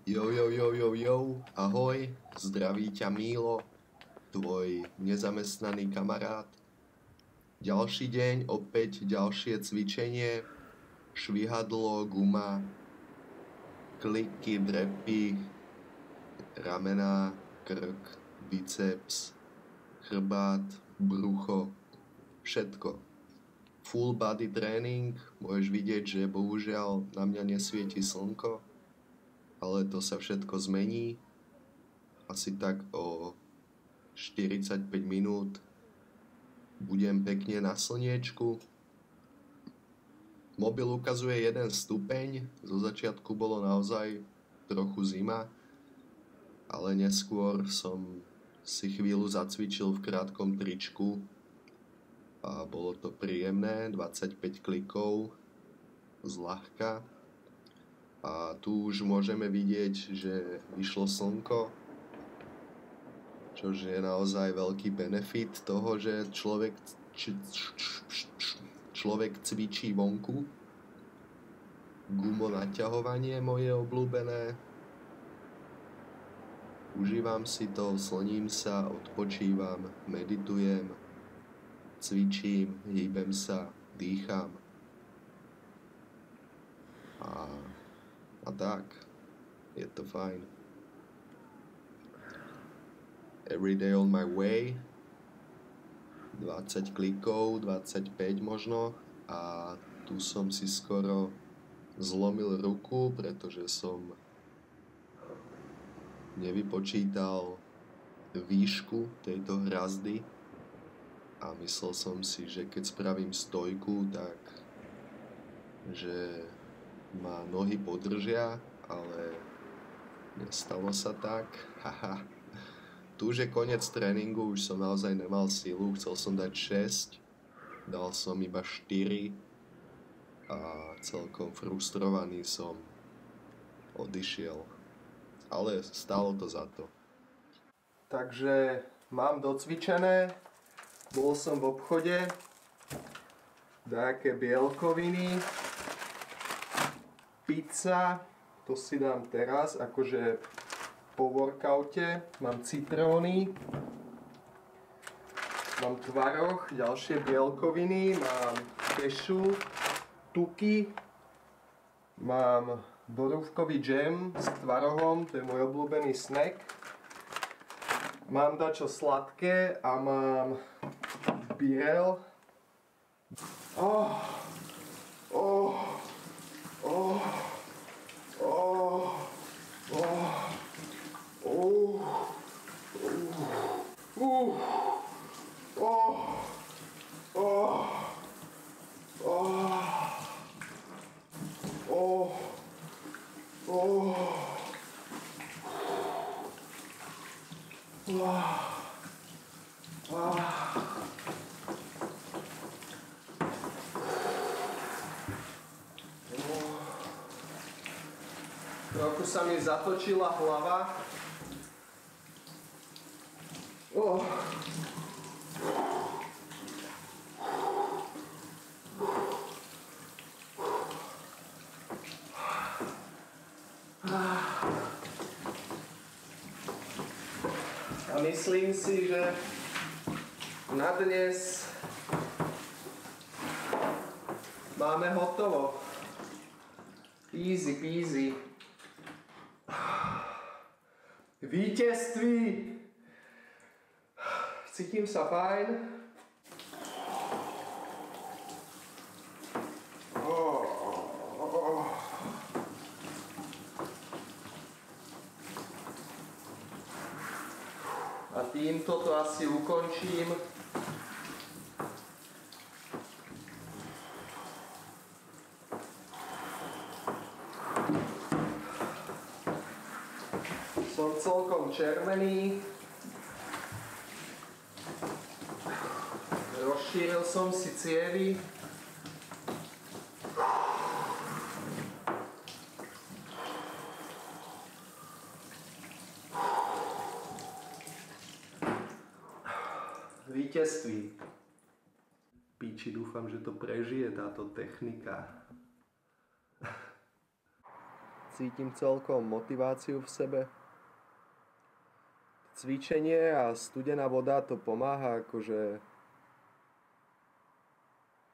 Jo, ahoj, zdraví ťa Mílo, tvoj nezamestnaný kamarát. Ďalší deň, opäť ďalšie cvičenie, švihadlo, guma, kliky, drepy, ramená, krk, biceps, chrbát, brucho, všetko. Full body tréning, môžeš vidieť, že bohužiaľ na mňa nesvieti slnko, ale to sa všetko zmení. Asi tak o 45 minút budem pekne na slniečku. Mobil ukazuje 1 stupeň, zo začiatku bolo naozaj trochu zima, ale neskôr som si chvíľu zacvičil v krátkom tričku a bolo to príjemné, 25 klikov zľahka. A tu už môžeme vidieť, že vyšlo slnko, čo je naozaj veľký benefit toho, že človek cvičí vonku. Gumo naťahovanie moje obľúbené. Užívam si to, sloním sa, odpočívam, meditujem, cvičím, hýbem sa, dýcham. A tak, je to fajn. Every day on my way. 20 klikov, 25 možno. A tu som si skoro zlomil ruku, pretože som nevypočítal výšku tejto hrazdy. A myslel som si, že keď spravím stojku, tak že ma nohy podržia, ale nestalo sa tak. Haha. Tu už je koniec tréningu, už som naozaj nemal silu, chcel som dať 6, dal som iba 4 a celkom frustrovaný som odišiel. Ale stálo to za to. Takže mám docvičené, bol som v obchode, nejaké bielkoviny, pizza, to si dám teraz, akože po workoute. Mám citróny, mám tvaroh, ďalšie bielkoviny, mám kešu, tuky, mám borúvkový džem s tvarohom, to je môj obľúbený snack. Mám dačo sladké a mám birel. Trochu sa mi zatočila hlava. A myslím si, že na dnes máme hotovo. Easy peasy. Víťazství! Cítim sa fajn. A týmto to asi ukončím. Som celkom červený. Rozšíril som si cievy. Víťazství. Píči, dúfam, že to prežije táto technika. cítim celkom motiváciu v sebe. Cvičenie a studená voda to pomáha akože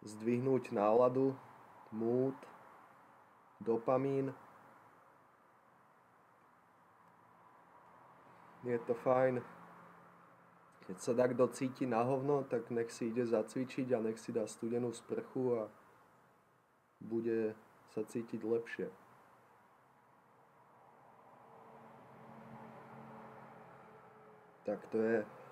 zdvihnúť náladu, mood, dopamín. Je to fajn. Keď sa takto cíti na hovno, tak nech si ide zacvičiť a nech si dá studenú sprchu a bude sa cítiť lepšie. Tak to je.